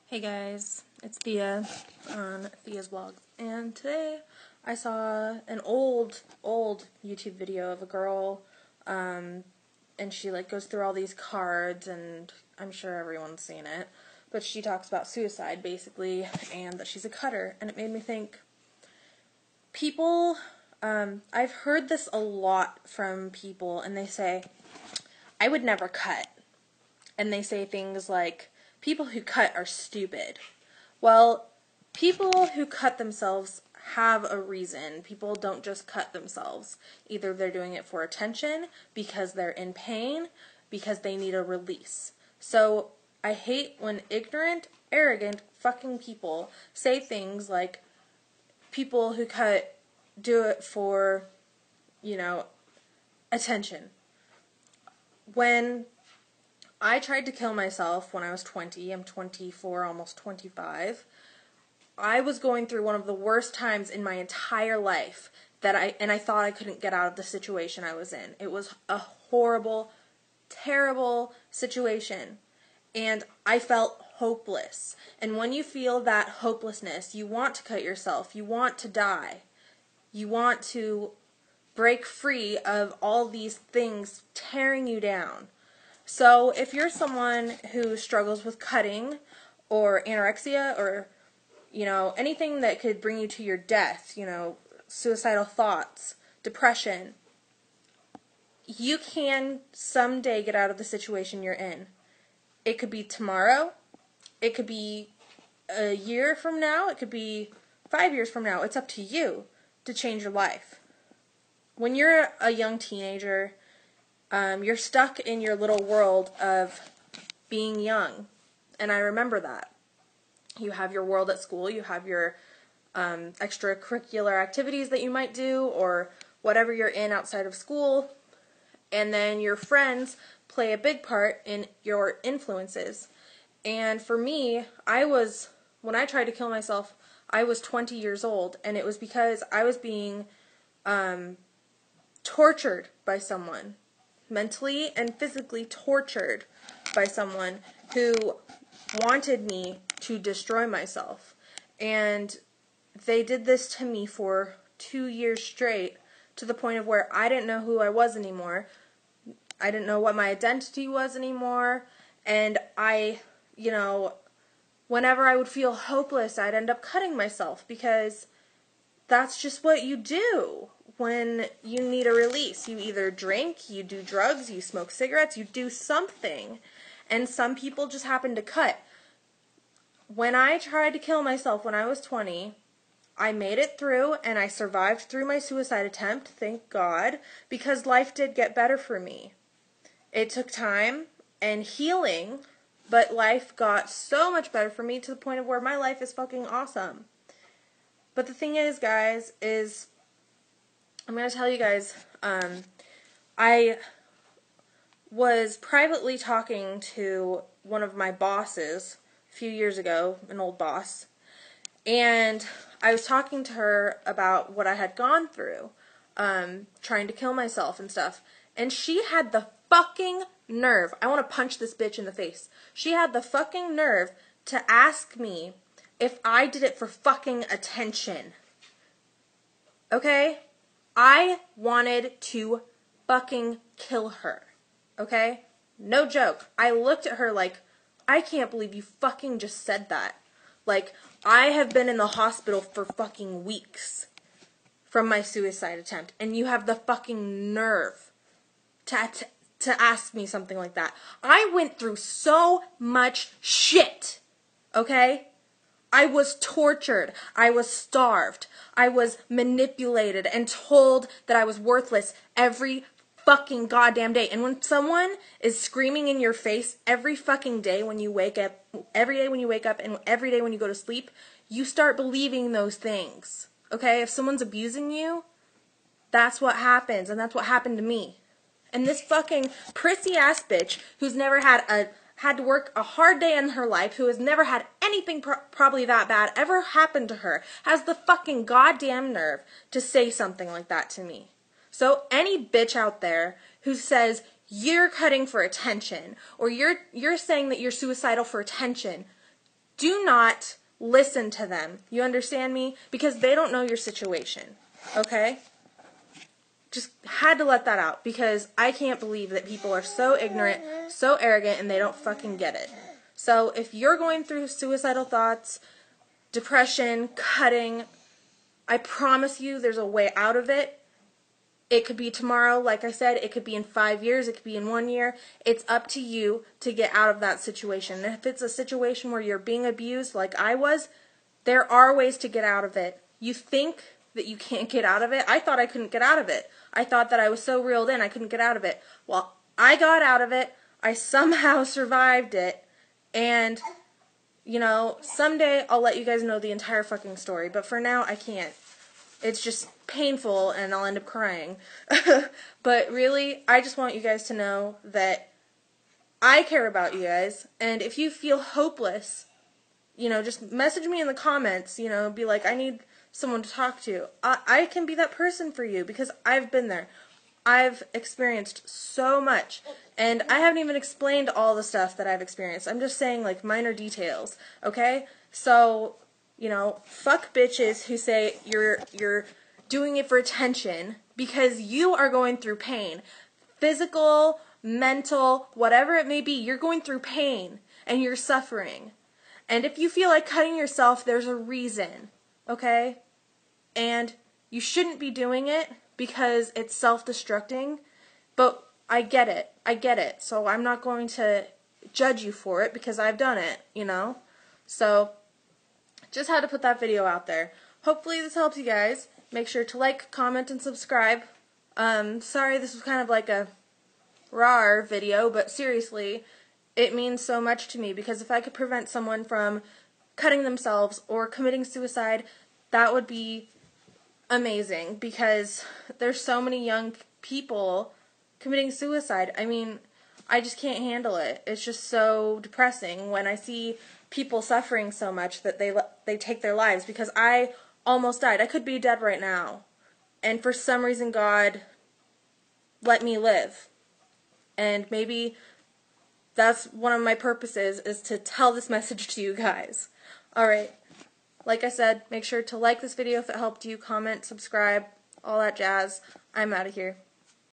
Hey guys, it's Thea on Thea's Vlog, and today I saw an old YouTube video of a girl, and she goes through all these cards, and I'm sure everyone's seen it, but she talks about suicide basically, and that she's a cutter, and it made me think, people, I've heard this a lot from people, and they say, I would never cut, and they say things like, people who cut are stupid. Well, people who cut themselves have a reason. People don't just cut themselves. Either they're doing it for attention, because they're in pain, because they need a release. So I hate when ignorant, arrogant fucking people say things like, people who cut do it for, attention. When I tried to kill myself when I was 20. I'm 24, almost 25. I was going through one of the worst times in my entire life and I thought I couldn't get out of the situation I was in. It was a horrible, terrible situation. And I felt hopeless. And when you feel that hopelessness, you want to cut yourself. You want to die. You want to break free of all these things tearing you down. So if you're someone who struggles with cutting or anorexia or, anything that could bring you to your death, suicidal thoughts, depression, you can someday get out of the situation you're in. It could be tomorrow. It could be a year from now. It could be 5 years from now. It's up to you to change your life. When you're a young teenager, you're stuck in your little world of being young, and I remember that. You have your world at school, you have your extracurricular activities that you might do, or whatever you're in outside of school, and then your friends play a big part in your influences. And for me, when I tried to kill myself, I was 20 years old, and it was because I was being tortured by someone. Mentally and physically tortured by someone who wanted me to destroy myself. And they did this to me for 2 years straight, to the point of where I didn't know who I was anymore. I didn't know what my identity was anymore. And whenever I would feel hopeless, I'd end up cutting myself, because that's just what you do. When you need a release, you either drink, you do drugs, you smoke cigarettes, you do something. And some people just happen to cut. When I tried to kill myself when I was 20, I made it through, and I survived through my suicide attempt, thank God, because life did get better for me. It took time and healing, but life got so much better for me, to the point of where my life is fucking awesome. But the thing is, guys, I'm going to tell you guys, I was privately talking to one of my bosses a few years ago, an old boss, and I was talking to her about what I had gone through, trying to kill myself and stuff, and she had the fucking nerve, I want to punch this bitch in the face, she had the fucking nerve to ask me if I did it for fucking attention. Okay? I wanted to fucking kill her, okay? No joke. I looked at her like, I can't believe you fucking just said that. I have been in the hospital for fucking weeks from my suicide attempt, and you have the fucking nerve to ask me something like that. I went through so much shit, okay? I was tortured, I was starved, I was manipulated and told that I was worthless every fucking goddamn day. And when someone is screaming in your face every fucking day when you wake up, every day when you wake up and every day when you go to sleep, you start believing those things, okay? If someone's abusing you, that's what happens, and that's what happened to me. And this fucking prissy ass bitch who's never had to work a hard day in her life, who has never had anything probably that bad ever happen to her, has the fucking goddamn nerve to say something like that to me. So any bitch out there who says you're cutting for attention, or you're saying that you're suicidal for attention, do not listen to them. You understand me? Because they don't know your situation. Okay? Just had to let that out because I can't believe that people are so ignorant, so arrogant, and they don't fucking get it. So if you're going through suicidal thoughts, depression, cutting, I promise you there's a way out of it. It could be tomorrow, like I said. It could be in 5 years. It could be in 1 year. It's up to you to get out of that situation. And if it's a situation where you're being abused like I was, there are ways to get out of it. You think that you can't get out of it? I thought I couldn't get out of it. I thought that I was so reeled in I couldn't get out of it. Well, I got out of it. I somehow survived it. And, you know, someday I'll let you guys know the entire fucking story. But for now, I can't. It's just painful and I'll end up crying. But really, I just want you guys to know that I care about you guys. And if you feel hopeless, you know, just message me in the comments, you know, be like, I need someone to talk to. I can be that person for you because I've been there. I've experienced so much. And I haven't even explained all the stuff that I've experienced. I'm just saying, like, minor details, okay? So, you know, fuck bitches who say you're doing it for attention because you are going through pain. Physical, mental, whatever it may be, you're going through pain and you're suffering. And if you feel like cutting yourself, there's a reason, okay? And you shouldn't be doing it because it's self-destructing, but I get it. I get it. So I'm not going to judge you for it because I've done it, you know? So just had to put that video out there. Hopefully this helps you guys. Make sure to like, comment, and subscribe. Sorry this was kind of like a raw video, but seriously, it means so much to me because if I could prevent someone from cutting themselves or committing suicide, that would be amazing because there's so many young people committing suicide. I mean, I just can't handle it. It's just so depressing when I see people suffering so much that they take their lives because I almost died. I could be dead right now. And for some reason God let me live. And maybe that's one of my purposes is to tell this message to you guys. Alright. Like I said, make sure to like this video if it helped you, comment, subscribe, all that jazz. I'm out of here.